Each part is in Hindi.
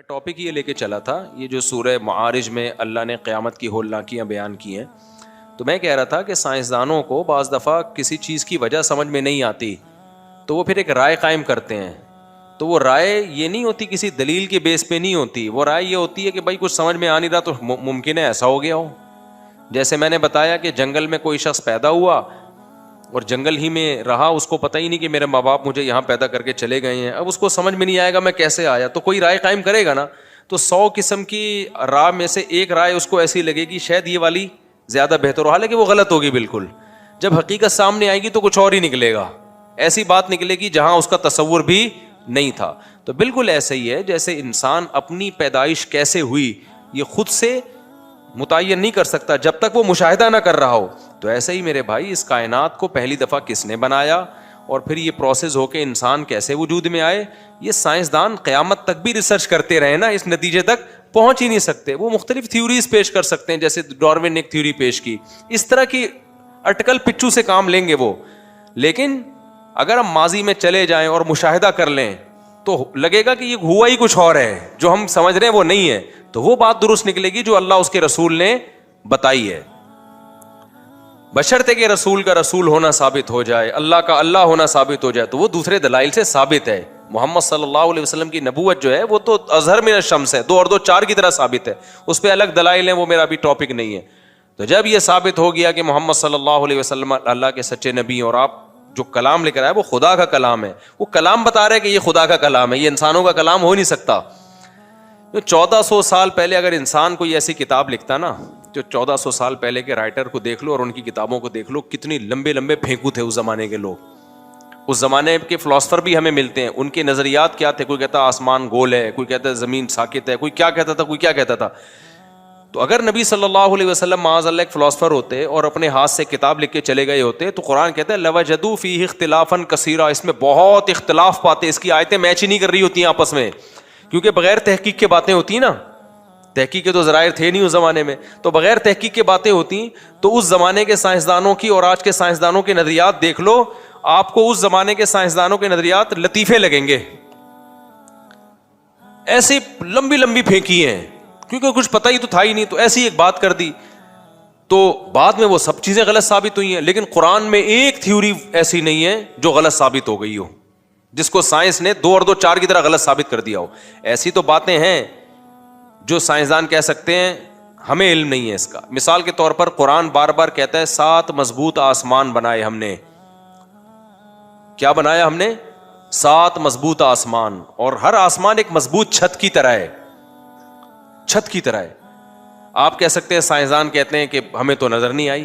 मैं टॉपिक ये लेके चला था, ये जो सूरह मारिज में अल्लाह ने क़यामत की होलनाकियाँ बयान की हैं। तो मैं कह रहा था कि साइंसदानों को बाज़ दफ़ा किसी चीज़ की वजह समझ में नहीं आती तो वो फिर एक राय कायम करते हैं। तो वो राय ये नहीं होती किसी दलील के बेस पे नहीं होती, वो राय ये होती है कि भाई कुछ समझ में आ नहीं रहा तो मुमकिन है ऐसा हो गया हो। जैसे मैंने बताया कि जंगल में कोई शख्स पैदा हुआ और जंगल ही में रहा, उसको पता ही नहीं कि मेरे माँ बाप मुझे यहाँ पैदा करके चले गए हैं। अब उसको समझ में नहीं आएगा मैं कैसे आया, तो कोई राय कायम करेगा ना। तो 100 किस्म की राय में से एक राय उसको ऐसी लगेगी शायद ये वाली ज़्यादा बेहतर हो, हालांकि वो गलत होगी बिल्कुल। जब हकीकत सामने आएगी तो कुछ और ही निकलेगा, ऐसी बात निकलेगी जहाँ उसका तसव्वुर भी नहीं था। तो बिल्कुल ऐसे ही है जैसे इंसान अपनी पैदाइश कैसे हुई ये खुद से मुतय्यन नहीं कर सकता जब तक वो मुशाहिदा ना कर रहा हो। तो ऐसे ही मेरे भाई इस कायनात को पहली दफ़ा किसने बनाया और फिर ये प्रोसेस होके इंसान कैसे वजूद में आए, ये साइंसदान क़यामत तक भी रिसर्च करते रहे ना, इस नतीजे तक पहुंच ही नहीं सकते। वो मुख्तलिफ थ्योरीज पेश कर सकते हैं, जैसे डार्विन ने एक थ्योरी पेश की, इस तरह की अटकल पिच्चू से काम लेंगे वो। लेकिन अगर हम माजी में चले जाएं और मुशाहिदा कर लें तो लगेगा कि ये हुआ ही कुछ और है, जो हम समझ रहे हैं वो नहीं है। तो वो बात दुरुस्त निकलेगी जो अल्लाह उसके रसूल ने बताई है। बशर्ते के रसूल का रसूल होना साबित हो जाए, अल्लाह का अल्लाह होना साबित हो जाए, तो वो दूसरे दलाइल से साबित है। मोहम्मद सल्लल्लाहु अलैहि वसल्लम की नबूवत जो है वो तो अज़हर मिन शम्स है, 2 और 2 4 की तरह साबित है। उस पर अलग दलाइल हैं, वो मेरा अभी टॉपिक नहीं है। तो जब ये साबित हो गया कि मोहम्मद सल्लल्लाहु अलैहि वसल्लम अल्लाह के सच्चे नबी और आप जो कलाम लेकर आए वो खुदा का कलाम है, वो कलाम बता रहे हैं कि ये खुदा का कलाम है, ये इंसानों का कलाम हो नहीं सकता। 1400 साल पहले अगर इंसान कोई ऐसी किताब लिखता ना, जो 1400 साल पहले के राइटर को देख लो और उनकी किताबों को देख लो, कितनी लंबे लंबे फेंकू थे उस जमाने के लोग। उस जमाने के फिलोसफर भी हमें मिलते हैं, उनके नजरियात क्या थे। कोई कहता आसमान गोल है, कोई कहता जमीन साकित है, कोई क्या कहता था, कोई क्या कहता था। तो अगर नबी सल्लल्लाहु अलैहि वसल्लम माअज़ल्लाह एक फिलोसफर होते और अपने हाथ से किताब लिख के चले गए होते, तो कुरान कहता है लवजदू फीही इख्तिलाफन कसीरा, इसमें बहुत इख्तिलाफ पाते, इसकी आयतें मैच ही नहीं कर रही होती आपस में, क्योंकि बगैर तहकीक के बातें होती ना। तहकीक के तो ज़राइर थे नहीं उस ज़माने में, तो बगैर तहकीक के बातें होती। तो उस ज़माने के साइंसदानों की और आज के साइंसदानों के नज़रियात देख लो, आपको उस ज़माने के साइंसदानों के नज़रियात लतीफ़े लगेंगे। ऐसी लंबी लंबी फेंकी हैं क्योंकि कुछ पता ही तो था ही नहीं, तो ऐसी एक बात कर दी, तो बाद में वो सब चीज़ें गलत साबित हुई हैं। लेकिन कुरान में एक थ्योरी ऐसी नहीं है जो गलत साबित हो गई हो, जिसको साइंस ने 2 और 2 4 की तरह गलत साबित कर दिया हो। ऐसी तो बातें हैं जो साइंसदान कह सकते हैं हमें इल्म नहीं है इसका। मिसाल के तौर पर कुरान बार बार कहता है 7 मजबूत आसमान बनाए हमने। क्या बनाया हमने? 7 मजबूत आसमान, और हर आसमान एक मजबूत छत की तरह है, छत की तरह है। आप कह सकते हैं साइंसदान कहते हैं कि हमें तो नजर नहीं आई,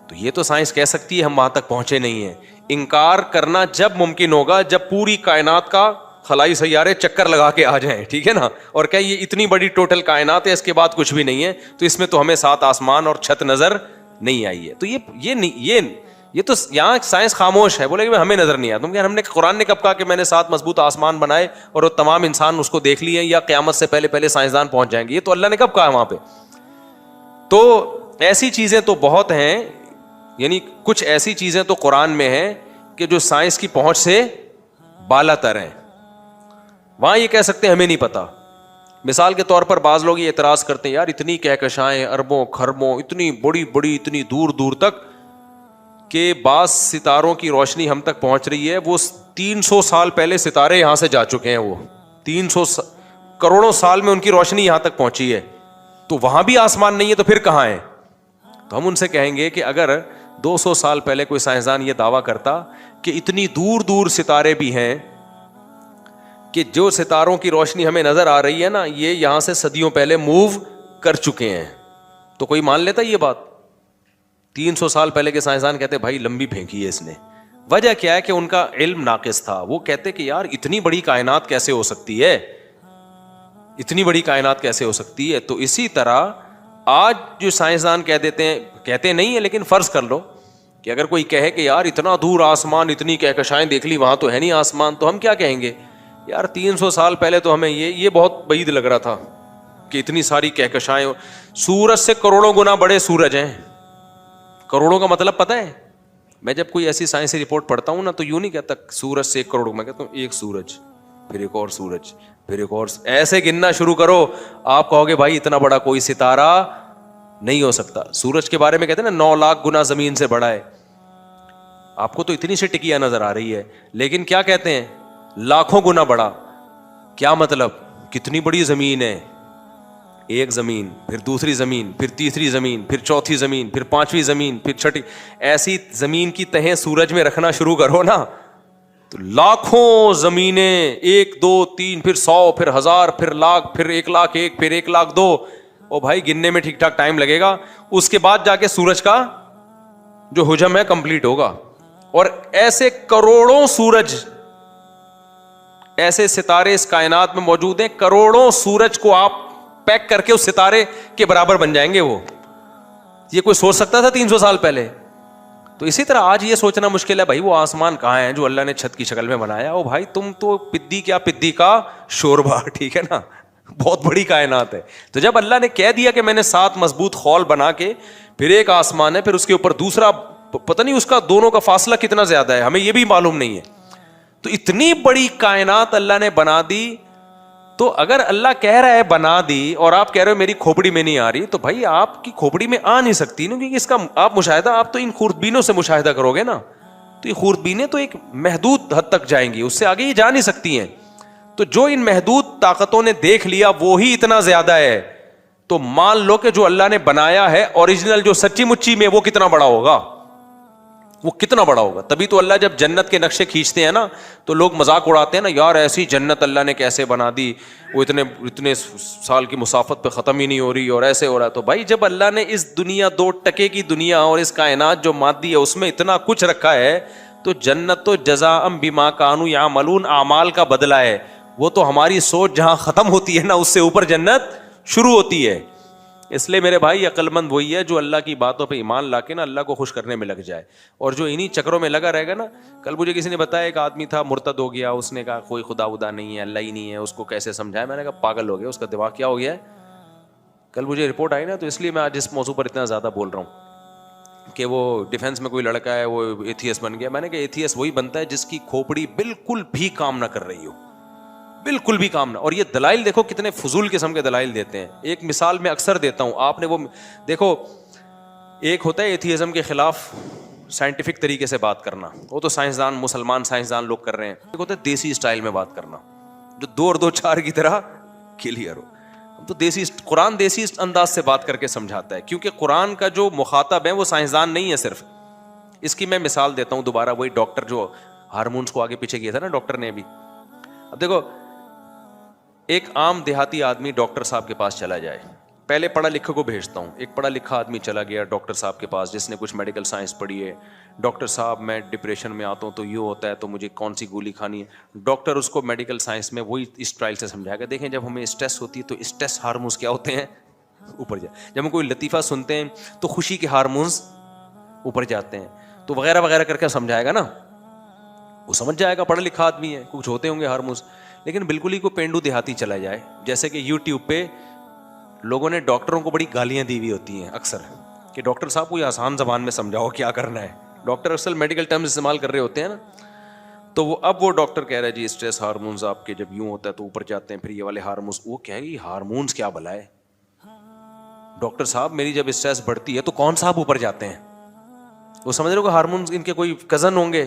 तो ये तो साइंस कह सकती है, हम वहां तक पहुंचे नहीं है। इनकार करना जब मुमकिन होगा जब पूरी कायनात का खलाई सैयारे चक्कर लगा के आ जाएं, ठीक है ना, और क्या ये इतनी बड़ी टोटल कायनात है, इसके बाद कुछ भी नहीं है, तो इसमें तो हमें 7 आसमान और छत नजर नहीं आई है। तो ये तो यहाँ साइंस खामोश है, बोलेगी हमें नजर नहीं आया। तुम क्या, हमने कुरान ने कब कहा कि मैंने 7 मजबूत आसमान बनाए और वो तमाम इंसान उसको देख लिए, या क़यामत से पहले पहले साइंसदान पहुंच जाएंगे? ये तो अल्लाह ने कब कहा वहां पे? तो ऐसी चीजें तो बहुत हैं, यानी कुछ ऐसी चीजें तो कुरान में हैं कि जो साइंस की पहुंच से बालातर हैं। वहां ये कह सकते हैं हमें नहीं पता। मिसाल के तौर पर बाज लोग ये एतराज करते हैं, यार इतनी कहकशाएं, अरबों खरबों, इतनी बड़ी बड़ी, इतनी दूर दूर तक के बास सितारों की रोशनी हम तक पहुंच रही है। वो 300 साल पहले सितारे यहां से जा चुके हैं, वो 300 करोड़ों साल में उनकी रोशनी यहां तक पहुंची है, तो वहां भी आसमान नहीं है, तो फिर कहां है? तो हम उनसे कहेंगे कि अगर 200 साल पहले कोई साइंसदान ये दावा करता कि इतनी दूर दूर सितारे भी हैं कि जो सितारों की रोशनी हमें नजर आ रही है ना, ये यहां से सदियों पहले मूव कर चुके हैं, तो कोई मान लेता ये बात? 300 साल पहले के साइंसदान कहते भाई लंबी फेंकी है इसने। वजह क्या है कि उनका इल्म नाकिस था। वो कहते कि यार इतनी बड़ी कायनात कैसे हो सकती है, इतनी बड़ी कायनात कैसे हो सकती है। तो इसी तरह आज जो साइंसदान कह देते हैं, कहते नहीं है लेकिन फर्ज कर लो कि अगर कोई कहे कि यार इतना दूर आसमान, इतनी कहकशाएं देख ली, वहां तो है नहीं आसमान, तो हम क्या कहेंगे? यार 300 साल पहले तो हमें ये बहुत बईद लग रहा था कि इतनी सारी कहकशाएं। सूरज से करोड़ों गुना बड़े सूरज हैं। करोड़ों का मतलब पता है? मैं जब कोई ऐसी साइंस रिपोर्ट पढ़ता हूँ ना, तो यूं नहीं कहता सूरज से 1 करोड़, मैं कहता हूँ 1 सूरज, फिर एक और सूरज, फिर एक और, ऐसे गिनना शुरू करो। आप कहोगे भाई इतना बड़ा कोई सितारा नहीं हो सकता। सूरज के बारे में कहते हैं ना 9 लाख गुना जमीन से बड़ा है। आपको तो इतनी सी टिकिया नजर आ रही है, लेकिन क्या कहते हैं लाखों गुना बड़ा। क्या मतलब, कितनी बड़ी जमीन है। एक जमीन, फिर दूसरी जमीन, फिर तीसरी जमीन, फिर चौथी जमीन, फिर पांचवी जमीन, फिर छठी, ऐसी जमीन की तहें सूरज में रखना शुरू करो ना तो लाखों जमीनें, 1 2 3 फिर 100 फिर 1000 फिर लाख फिर 1,00,001 फिर 1,00,002। ओ भाई गिनने में ठीक ठाक टाइम लगेगा। उसके बाद जाके सूरज का जो हुजम है कंप्लीट होगा। और ऐसे करोड़ों सूरज, ऐसे सितारे इस कायनात में मौजूद हैं, करोड़ों सूरज को आप पैक करके उस सितारे के बराबर बन जाएंगे वो। ये कोई सोच सकता था 300 साल पहले? तो इसी तरह आज ये सोचना मुश्किल है भाई वो आसमान कहां है जो अल्लाह ने छत की शक्ल में बनाया। ओ भाई तुम तो पिद्दी क्या पिद्दी का शोरबा, ठीक है ना, बहुत बड़ी कायनात है। तो जब अल्लाह ने कह दिया कि मैंने 7 मजबूत खौल बना के, फिर एक आसमान है, फिर उसके ऊपर दूसरा, पता नहीं उसका दोनों का फासला कितना ज्यादा है, हमें यह भी मालूम नहीं है। तो इतनी बड़ी कायनात अल्लाह ने बना दी। तो अगर अल्लाह कह रहा है बना दी और आप कह रहे हो मेरी खोपड़ी में नहीं आ रही, तो भाई आपकी खोपड़ी में आ नहीं सकती ना, क्योंकि इसका आप मुशाहिदा, आप तो इन खूरबीनों से मुशाहिदा करोगे ना, तो ये खूरबीनें तो एक महदूद हद तक जाएंगी, उससे आगे ये जा नहीं सकती हैं। तो जो इन महदूद ताकतों ने देख लिया वो ही इतना ज्यादा है, तो मान लो कि जो अल्लाह ने बनाया है ओरिजिनल, जो सच्ची मुच्ची में, वो कितना बड़ा होगा, वो कितना बड़ा होगा। तभी तो अल्लाह जब जन्नत के नक्शे खींचते हैं ना, तो लोग मजाक उड़ाते हैं ना, यार ऐसी जन्नत अल्लाह ने कैसे बना दी, वो इतने साल की मुसाफत पे ख़त्म ही नहीं हो रही और ऐसे हो रहा है। तो भाई जब अल्लाह ने इस दुनिया, 2 टके की दुनिया और इस कायनात जो मादी है उसमें इतना कुछ रखा है, तो जन्नत तो जज़ाअम बिमा कानू यामलून, आमाल का बदला है। वो तो हमारी सोच जहां ख़त्म होती है ना, उससे ऊपर जन्नत शुरू होती है। इसलिए मेरे भाई अक्लमंद वही है जो अल्लाह की बातों पे ईमान लाके ना अल्लाह को खुश करने में लग जाए, और जो इन्हीं चक्रों में लगा रहेगा ना। कल मुझे किसी ने बताया एक आदमी था मुर्तद हो गया, उसने कहा कोई खुदा उदा नहीं है, अल्लाह ही नहीं है, उसको कैसे समझाए। मैंने कहा पागल हो गया, उसका दिमाग क्या हो गया है। कल मुझे रिपोर्ट आई ना, तो इसलिए मैं आज इस मौजू पर इतना ज़्यादा बोल रहा हूँ कि वो डिफेंस में कोई लड़का है वो एथियस्ट बन गया। मैंने कहा एथियस्ट वही बनता है जिसकी खोपड़ी बिल्कुल भी काम ना कर रही हो, बिल्कुल भी काम ना। और ये दलाइल देखो कितने फजूल किस्म के दलाइल देते हैं। एक मिसाल मैं अक्सर देता हूं, आपने वो देखो, एक होता है एथियज्म के खिलाफ साइंटिफिक तरीके से बात करना, वो तो साइंसदान, मुसलमान साइंसदान लोग कर रहे हैं। एक होता है देसी स्टाइल में बात करना, जो 2 और 2 4 की तरह क्लियर हो। तो देसी कुरान देसी अंदाज से बात करके समझाता है, क्योंकि कुरान का जो मुखातब है वो साइंसदान नहीं है सिर्फ। इसकी मैं मिसाल देता हूं दोबारा, वही डॉक्टर जो हार्मोन्स को आगे पीछे किया था ना डॉक्टर ने अभी। अब देखो, एक आम देहाती आदमी डॉक्टर साहब के पास चला जाए, पहले पढ़ा लिखा को भेजता हूँ, एक पढ़ा लिखा आदमी चला गया डॉक्टर साहब के पास जिसने कुछ मेडिकल साइंस पढ़ी है। डॉक्टर साहब मैं डिप्रेशन में आता हूँ तो यूँ होता है, तो मुझे कौन सी गोली खानी है। डॉक्टर उसको मेडिकल साइंस में वही इस ट्रायल से समझाएगा, देखें जब हमें स्ट्रेस होती है तो स्ट्रेस हार्मोन्स क्या होते हैं, ऊपर जाए। जब हम कोई लतीफ़ा सुनते हैं तो खुशी के हार्मोन्स ऊपर जाते हैं, तो वगैरह वगैरह करके समझाएगा ना, वो समझ जाएगा, पढ़ा लिखा आदमी है, कुछ होते होंगे हार्मोन्स। लेकिन बिल्कुल ही को पेंडू देहाती चला जाए, जैसे कि यूट्यूब पे लोगों ने डॉक्टरों को बड़ी गालियां दी हुई होती हैं अक्सर कि डॉक्टर साहब कोई आसान जबान में समझाओ क्या करना है। डॉक्टर अक्सर मेडिकल टर्म्स इस्तेमाल कर रहे होते हैं ना, तो वो डॉक्टर कह रहा है जी स्ट्रेस हार्मोन्स आपके जब यूं होता है तो ऊपर जाते हैं, फिर ये वाले हार्मोन्स। वो कह रही हार्मोन्स क्या भला है डॉक्टर साहब, मेरी जब स्ट्रेस बढ़ती है तो कौन साहब ऊपर जाते हैं। वो समझ रहे हो कि हार्मोन्स इनके कोई कजन होंगे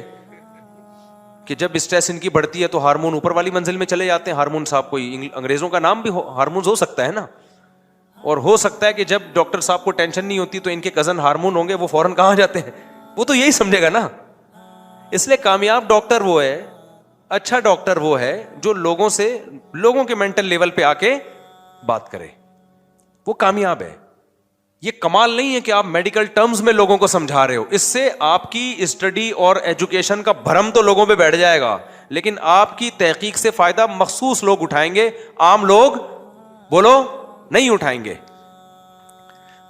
कि जब स्ट्रेस इनकी बढ़ती है तो हार्मोन ऊपर वाली मंजिल में चले जाते हैं। हार्मोन साहब कोई अंग्रेजों का नाम भी हार्मोन्स हो सकता है ना, और हो सकता है कि जब डॉक्टर साहब को टेंशन नहीं होती तो इनके कजन हार्मोन होंगे, वो फौरन कहां जाते हैं, वो तो यही समझेगा ना। इसलिए कामयाब डॉक्टर वो है, अच्छा डॉक्टर वो है जो लोगों के मेंटल लेवल पे आके बात करे, वो कामयाब है। ये कमाल नहीं है कि आप मेडिकल टर्म्स में लोगों को समझा रहे हो, इससे आपकी स्टडी और एजुकेशन का भरम तो लोगों पे बैठ जाएगा, लेकिन आपकी तहकीक से फायदा मखसूस लोग उठाएंगे, आम लोग बोलो नहीं उठाएंगे।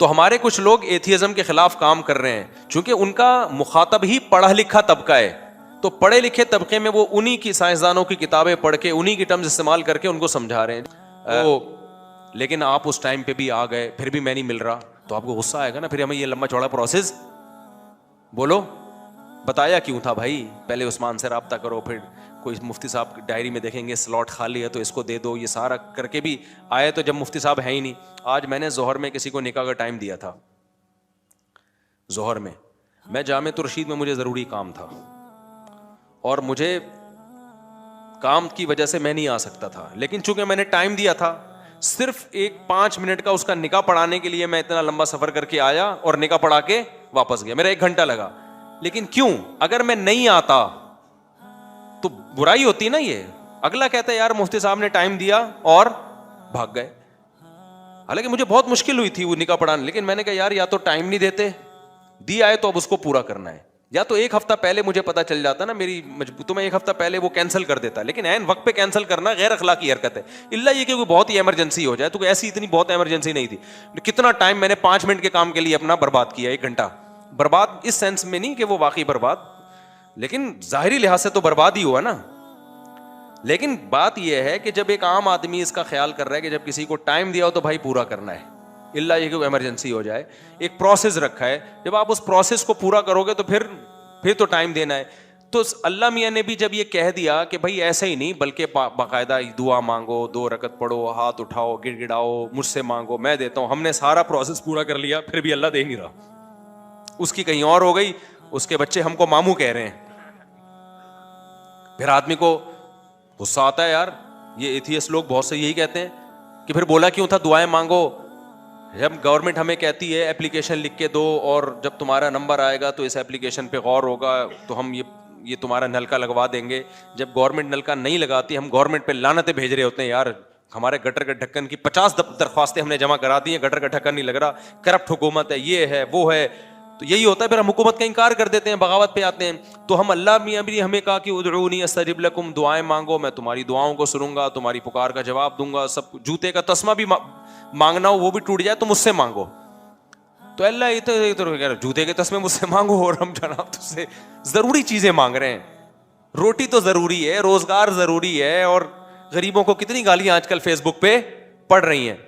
तो हमारे कुछ लोग एथियज्म के खिलाफ काम कर रहे हैं, क्योंकि उनका मुखातब ही पढ़ा लिखा तबका है। तो पढ़े लिखे तबके में वो उन्हीं की साइंसदानों की किताबें पढ़ के उन्हीं की टर्म्स इस्तेमाल करके उनको समझा रहे हैं। तो लेकिन आप उस टाइम पे भी आ गए, फिर भी मैं नहीं मिल रहा, तो आपको गुस्सा आएगा ना। फिर हमें ये लंबा चौड़ा प्रोसेस बोलो बताया क्यों था भाई, पहले उस्मान से राब्ता करो, फिर कोई मुफ्ती साहब डायरी में देखेंगे स्लॉट खाली है तो इसको दे दो, ये सारा करके भी आए तो जब मुफ्ती साहब है ही नहीं। आज मैंने जोहर में किसी को निकाह का टाइम दिया था, जोहर में मैं जामे तुरशीद में, मुझे ज़रूरी काम था और मुझे काम की वजह से मैं नहीं आ सकता था, लेकिन चूंकि मैंने टाइम दिया था, सिर्फ एक 5 मिनट का उसका निकाह पढ़ाने के लिए मैं इतना लंबा सफर करके आया और निकाह पढ़ा के वापस गया। मेरा 1 घंटा लगा। लेकिन क्यों? अगर मैं नहीं आता तो बुराई होती ना। ये अगला कहता है यार मुफ्ती साहब ने टाइम दिया और भाग गए। हालांकि मुझे बहुत मुश्किल हुई थी वो निकाह पढ़ाने, लेकिन मैंने कहा यार या तो टाइम नहीं देते, दिया है तो अब उसको पूरा करना है, या तो 1 हफ्ता पहले मुझे पता चल जाता ना मेरी तो मैं 1 हफ्ता पहले वो कैंसिल कर देता। लेकिन ऐन वक्त पे कैंसिल करना गैर अखलाकी हरकत है, इल्ला ये कि कोई बहुत ही इमरजेंसी हो जाए। तो ऐसी इतनी बहुत इमरजेंसी नहीं थी। कितना टाइम मैंने 5 मिनट के काम के लिए अपना बर्बाद किया, 1 घंटा बर्बाद। इस सेंस में नहीं कि वो वाकई बर्बाद, लेकिन जाहिरी लिहाज से तो बर्बाद ही हुआ ना। लेकिन बात यह है कि जब एक आम आदमी इसका ख्याल कर रहा है कि जब किसी को टाइम दिया हो तो भाई पूरा करना है, इल्ला ये कि इमरजेंसी हो जाए। एक प्रोसेस रखा है, जब आप उस प्रोसेस को पूरा करोगे तो फिर तो टाइम देना है। तो अल्लाह मियाँ ने भी जब ये कह दिया कि भाई ऐसे ही नहीं बल्कि बाकायदा दुआ मांगो, 2 रकत पढ़ो, हाथ उठाओ, गिड़गिड़ाओ, मुझसे मांगो, मैं देता हूं। हमने सारा प्रोसेस पूरा कर लिया, फिर भी अल्लाह दे नहीं रहा। उसकी कहीं और हो गई, उसके बच्चे हमको मामू कह रहे हैं। फिर आदमी को गुस्सा आता है यार। ये एथियस्ट लोग बहुत से यही कहते हैं कि फिर बोला क्यों था दुआएं मांगो, जब गवर्नमेंट हमें कहती है एप्लीकेशन लिख के दो और जब तुम्हारा नंबर आएगा तो इस एप्लीकेशन पे गौर होगा तो हम ये तुम्हारा नलका लगवा देंगे। जब गवर्नमेंट नलका नहीं लगाती हम गवर्नमेंट पे लानतें भेज रहे होते हैं यार, हमारे गटर के ढक्कन की 50 दरख्वास्तें हमने जमा करा दी हैं, गटर का ढक्कन नहीं लग रहा, करप्ट हुकूमत है, ये है वो है। तो यही होता है, फिर हम हुकूमत का इनकार कर देते हैं, बगावत पे आते हैं। तो हम अल्लाह मियाँ भी हमें कहा कि उदऊनी अस्तजिब लकुम, दुआएं मांगो, मैं तुम्हारी दुआओं को सुनूंगा, तुम्हारी पुकार का जवाब दूंगा। सब जूते का तस्मा भी मांगना हो वो भी टूट जाए तो मुझसे मांगो। तो अल्लाह ये तो जूते के तस्मे मुझसे मांगो और हम जनाब तुझसे जरूरी चीजें मांग रहे हैं। रोटी तो जरूरी है, रोजगार जरूरी है, और गरीबों को कितनी गालियां आजकल फेसबुक पे पड़ रही हैं।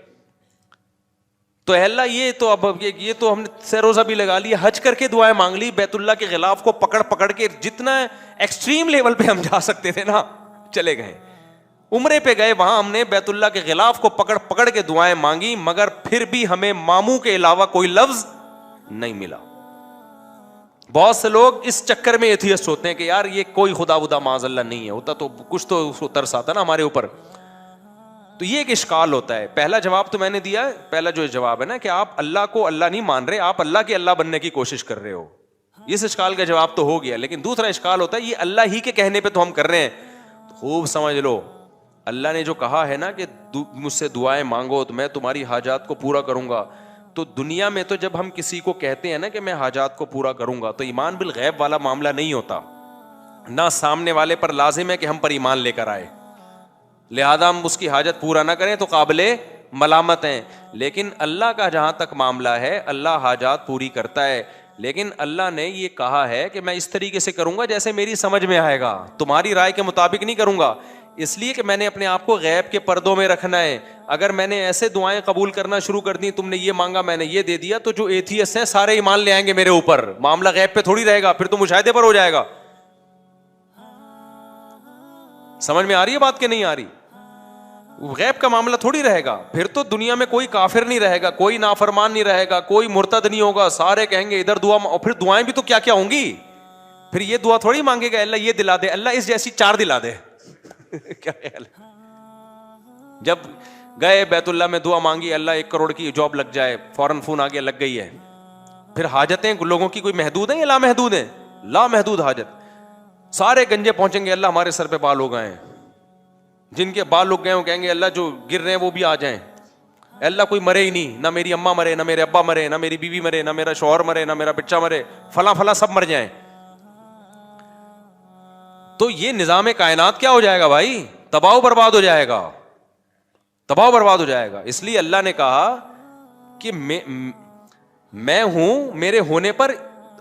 तो अल्लाह ये तो अब ये तो हमने सरोजा भी लगा लिया, हज करके दुआएं मांग ली, बैतुल्लाह के गिलाफ को पकड़ पकड़ के जितना एक्सट्रीम लेवल पे हम जा सकते थे ना चले गए। उम्रे पे गए, वहां हमने बैतुल्लाह के गिलाफ को पकड़ पकड़ के दुआएं मांगी, मगर फिर भी हमें मामू के अलावा कोई लफ्ज नहीं मिला। बहुत से लोग इस चक्कर में एथियस्ट होते हैं कि यार ये कोई खुदा वुदा माज़अल्लाह नहीं है, होता तो कुछ तो उसको तरस आता ना हमारे ऊपर। तो ये एक इश्काल होता है। पहला जवाब तो मैंने दिया, पहला जो जवाब है ना कि आप अल्लाह को अल्लाह नहीं मान रहे, आप अल्लाह के अल्लाह बनने की कोशिश कर रहे हो। इस इश्काल का जवाब तो हो गया। लेकिन दूसरा इश्काल होता है ये अल्लाह ही के कहने पे तो हम कर रहे हैं। खूब समझ लो, अल्लाह ने जो कहा है ना कि मुझसे दुआएं मांगो तो मैं तुम्हारी हाजात को पूरा करूंगा, तो दुनिया में तो जब हम किसी को कहते हैं ना कि मैं हाजात को पूरा करूंगा, तो ईमान बिल गैब वाला मामला नहीं होता ना। सामने वाले पर लाजिम है कि हम पर ईमान लेकर आए, लिहाजा हम उसकी हाजत पूरा ना करें तो काबिले मलामत हैं। लेकिन अल्लाह का जहां तक मामला है, अल्लाह हाजात पूरी करता है। लेकिन अल्लाह ने ये कहा है कि मैं इस तरीके से करूंगा जैसे मेरी समझ में आएगा, तुम्हारी राय के मुताबिक नहीं करूंगा। इसलिए कि मैंने अपने आप को गैब के पर्दों में रखना है। अगर मैंने ऐसे दुआएं कबूल करना शुरू कर दी, तुमने ये मांगा मैंने ये दे दिया, तो जो एथियस्ट हैं सारे ईमान ले आएंगे मेरे ऊपर, मामला गैब पे थोड़ी रहेगा, फिर तो मुशाहिदे पर हो जाएगा। समझ में आ रही है बात कि नहीं आ रही? गैब का मामला थोड़ी रहेगा। फिर तो दुनिया में कोई काफिर नहीं रहेगा, कोई नाफरमान नहीं रहेगा, कोई मुर्तद नहीं होगा, सारे कहेंगे इधर दुआ। और फिर दुआएं भी तो क्या क्या होंगी। फिर ये दुआ थोड़ी मांगेगा अल्लाह ये दिला दे, अल्लाह इस जैसी 4 दिला दे। क्या ख्याल है? जब गए बैतुल्लाह में दुआ मांगी, अल्लाह 1 करोड़ की जॉब लग जाए, फौरन फोन आ गया लग गई है। फिर हाजतें लोगों की कोई महदूद है या लामहदूद है? लामहदूद हाजत। सारे गंजे पहुंचेंगे, अल्लाह हमारे सर पे बाल हो गए हैं। जिनके बाल लुक गए वो कहेंगे अल्लाह जो गिर रहे हैं वो भी आ जाएं। अल्लाह कोई मरे ही नहीं, ना मेरी अम्मा मरे, ना मेरे अब्बा मरे, ना मेरी बीवी मरे, ना मेरा शौहर मरे, ना मेरा बच्चा मरे, फला फला सब मर जाएं। तो ये निजाम कायनात क्या हो जाएगा भाई? तबाह बर्बाद हो जाएगा, तबाह बर्बाद हो जाएगा। इसलिए अल्लाह ने कहा कि मैं हूं, मेरे होने पर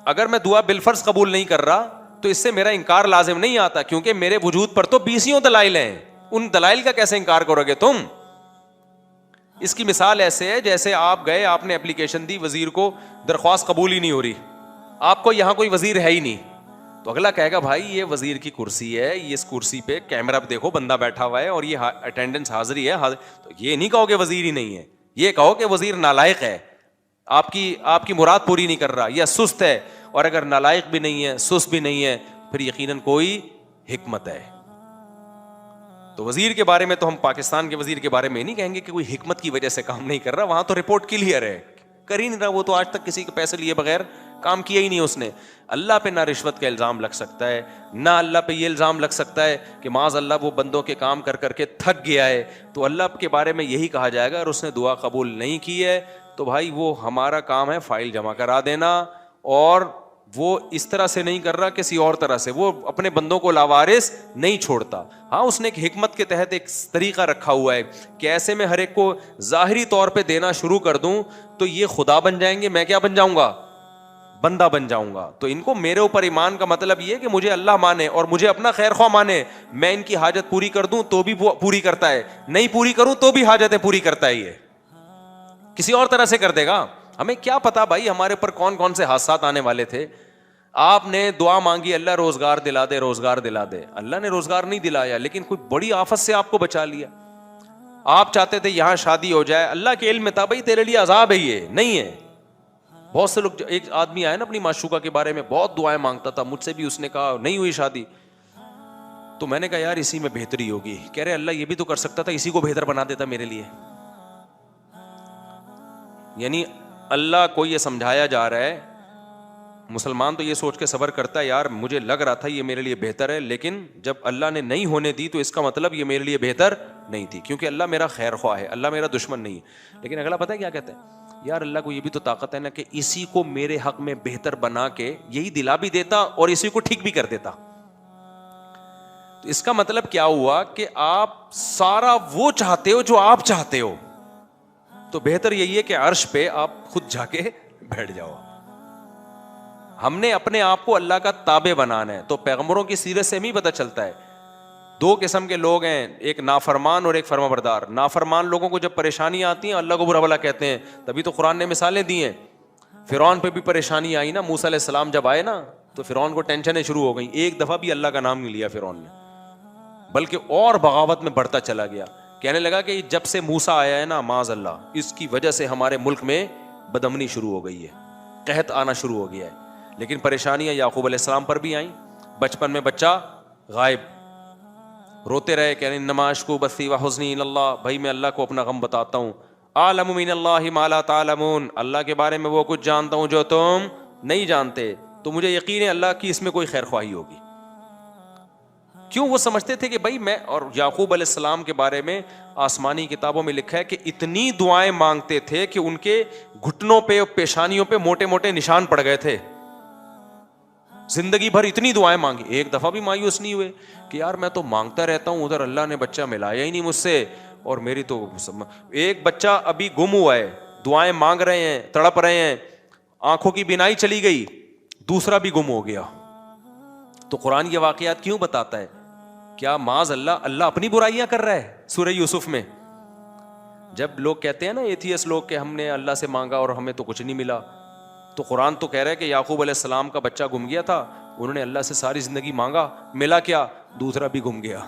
अगर मैं दुआ बिलफर्ज कबूल नहीं कर रहा तो इससे मेरा इंकार लाजिम नहीं आता, क्योंकि मेरे वजूद पर तो 20 दलाइल हैं। उन दलाइल का कैसे इंकार करोगे तुम? इसकी मिसाल ऐसे है जैसे आप गए, आपने एप्लीकेशन दी, वजीर को दरख्वास्त कबूल ही नहीं हो रही, आपको यहां कोई वजीर है ही नहीं, तो अगला कहेगा भाई ये वजीर की कुर्सी है, ये इस कुर्सी पे कैमरा पे देखो बंदा बैठा हुआ है और ये अटेंडेंस हाजिरी है। तो ये नहीं कहो कि वजीर ही नहीं है, ये कहो कि वजीर नालायक है, आपकी मुराद पूरी नहीं कर रहा, या सुस्त है। और अगर नालायक भी नहीं है, सुस्त भी नहीं है, फिर यकीनन कोई हिकमत है। तो वजीर के बारे में तो हम पाकिस्तान के वजीर के बारे में नहीं कहेंगे कि कोई हिकमत की वजह से काम नहीं कर रहा, वहां तो रिपोर्ट क्लियर है, कर ही नहीं रहा। वो तो आज तक किसी के पैसे लिए बगैर काम किया ही नहीं उसने। अल्लाह पे ना रिश्वत का इल्ज़ाम लग सकता है, ना अल्लाह पे ये इल्ज़ाम लग सकता है कि माज़ अल्लाह वो बंदों के काम कर करके थक गया है। तो अल्लाह के बारे में यही कहा जाएगा, और उसने दुआ कबूल नहीं की है तो भाई वो हमारा काम है फाइल जमा करा देना। और वो इस तरह से नहीं कर रहा, किसी और तरह से, वो अपने बंदों को लावारिस नहीं छोड़ता। हाँ, उसने एक हिकमत के तहत एक तरीका रखा हुआ है कि ऐसे में हर एक को जाहिरी तौर पे देना शुरू कर दूं तो ये खुदा बन जाएंगे, मैं क्या बन जाऊंगा, बंदा बन जाऊंगा। तो इनको मेरे ऊपर ईमान का मतलब ये कि मुझे अल्लाह माने और मुझे अपना खैर ख्वाह माने। मैं इनकी हाजत पूरी कर दूं तो भी वो पूरी करता है, नहीं पूरी करूं तो भी हाजतें पूरी करता है, ये किसी और तरह से कर देगा। हमें क्या पता भाई हमारे ऊपर कौन कौन से हादसात आने वाले थे। आपने दुआ मांगी अल्लाह रोजगार दिला दे, रोजगार दिला दे, अल्लाह ने रोजगार नहीं दिलाया, लेकिन कोई बड़ी आफत से आपको बचा लिया। आप चाहते थे यहां शादी हो जाए, अल्लाह के इल्म में था भाई तेरे लिए अजाब है, ये नहीं है। बहुत से लोग, एक आदमी आया ना अपनी माशूका के बारे में बहुत दुआएं मांगता था, मुझसे भी उसने कहा नहीं हुई शादी, तो मैंने कहा यार इसी में बेहतरी होगी। कह रहे अल्लाह ये भी तो कर सकता था, इसी को बेहतर बना देता मेरे लिए। यानी अल्लाह को ये समझाया जा रहा है, मुसलमान तो ये सोच के सब्र करता है यार मुझे लग रहा था ये मेरे लिए बेहतर है, लेकिन जब अल्लाह ने नहीं होने दी तो इसका मतलब ये मेरे लिए बेहतर नहीं थी, क्योंकि अल्लाह मेरा खैर ख्वाह है, अल्लाह मेरा दुश्मन नहीं है। लेकिन अगला पता है क्या कहता है, यार अल्लाह को ये भी तो ताकत है ना कि इसी को मेरे हक में बेहतर बना के यही दिला भी देता और इसी को ठीक भी कर देता। तो इसका मतलब क्या हुआ कि आप सारा वो चाहते हो जो आप चाहते हो, तो बेहतर यही है कि अर्श पे आप खुद जाके बैठ जाओ। हमने अपने आप को अल्लाह का ताबे बनाना है। तो पैगंबरों की सीरत से हमें पता चलता है दो किस्म के लोग हैं, एक नाफरमान और एक फरमाबरदार। नाफरमान लोगों को जब परेशानियां आती हैं अल्लाह को बुरा भला कहते हैं, तभी तो कुरान ने मिसालें दी हैं। फिरौन पे भी परेशानी आई ना, मूसा अलैहि सलाम जब आए ना तो फिरौन को टेंशनें शुरू हो गई, एक दफा भी अल्लाह का नाम नहीं लिया फिरौन ने, बल्कि और बगावत में बढ़ता चला गया। कहने लगा कि जब से मूसा आया है ना माज अल्लाह, इसकी वजह से हमारे मुल्क में बदमनी शुरू हो गई है, कहत आना शुरू हो गया है। लेकिन परेशानियां याकूब अलैहिस्सलाम पर भी आई। बचपन में बच्चा गायब, रोते रहे, कह रहे नमाशकू बसी व हुस्नी इल्लल्लाह, भाई मैं अल्लाह को अपना गम बताता हूँ। आलमु मिनल्लाहि मा ला तालमून, अल्लाह के बारे में वो कुछ जानता हूँ जो तुम नहीं जानते। तो मुझे यकीन है अल्लाह की इसमें कोई खैर ख्वाही होगी। क्यों? वो समझते थे कि भाई मैं, और याकूब अलैहिस्सलाम के बारे में आसमानी किताबों में लिखा है कि इतनी दुआएं मांगते थे कि उनके घुटनों पे और पेशानियों पे मोटे मोटे निशान पड़ गए थे। जिंदगी भर इतनी दुआएं मांगी, एक दफा भी मायूस नहीं हुए कि यार मैं तो मांगता रहता हूं, उधर अल्लाह ने बच्चा मिलाया ही नहीं मुझसे, और मेरी तो एक बच्चा अभी गुम हुआ है, दुआएं मांग रहे हैं, तड़प रहे हैं, आंखों की बिनाई चली गई, दूसरा भी गुम हो गया। तो कुरान ये वाकयात क्यों बताता है? क्या माज अल्लाह अपनी बुराइयां कर रहा है? सूरह यूसुफ में जब लोग कहते हैं ना एथियस लोग कि हमने अल्लाह से मांगा और हमें तो कुछ नहीं मिला, तो कुरान तो कह रहा है कि याकूब अलैहिस्सलाम का बच्चा गुम गया था, उन्होंने अल्लाह से सारी जिंदगी मांगा, मिला क्या? दूसरा भी गुम गया।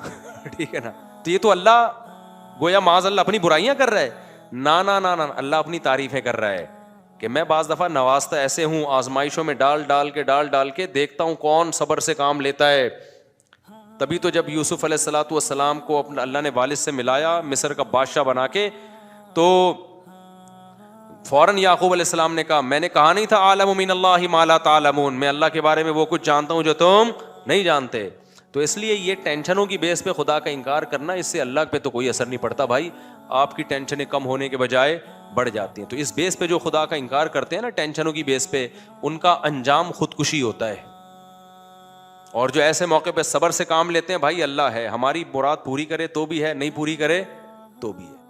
ठीक है ना? तो ये तो अल्लाह गोया माज अल्लाह अपनी बुराइयां कर रहा है? ना ना ना ना, अल्लाह अपनी तारीफें कर रहा है कि मैं बाज दफा नवाजता ऐसे हूं, आजमाइशों में डाल डाल के देखता हूं कौन सब्र से काम लेता है। तभी तो जब यूसुफ अलैहिस्सलातु वस्सलाम को अपना अल्लाह ने वालिद से मिलाया मिस्र का बादशाह बना के, तो फौरन याकूब अलैहिस्सलाम ने कहा मैंने कहा नहीं था आलमु मिनल्लाहि मा ला तालमून, मैं अल्लाह के बारे में वो कुछ जानता हूं जो तुम नहीं जानते। तो इसलिए ये टेंशनों की बेस पे खुदा का इनकार करना, इससे अल्लाह पे तो कोई असर नहीं पड़ता भाई, आपकी टेंशनें कम होने के बजाय बढ़ जाती हैं। तो इस बेस पे जो खुदा का इनकार करते हैं ना, टेंशनों की बेस पे, उनका अंजाम खुदकुशी होता है। और जो ऐसे मौके पे सब्र से काम लेते हैं, भाई अल्लाह है, हमारी मुराद पूरी करे तो भी है, नहीं पूरी करे तो भी है।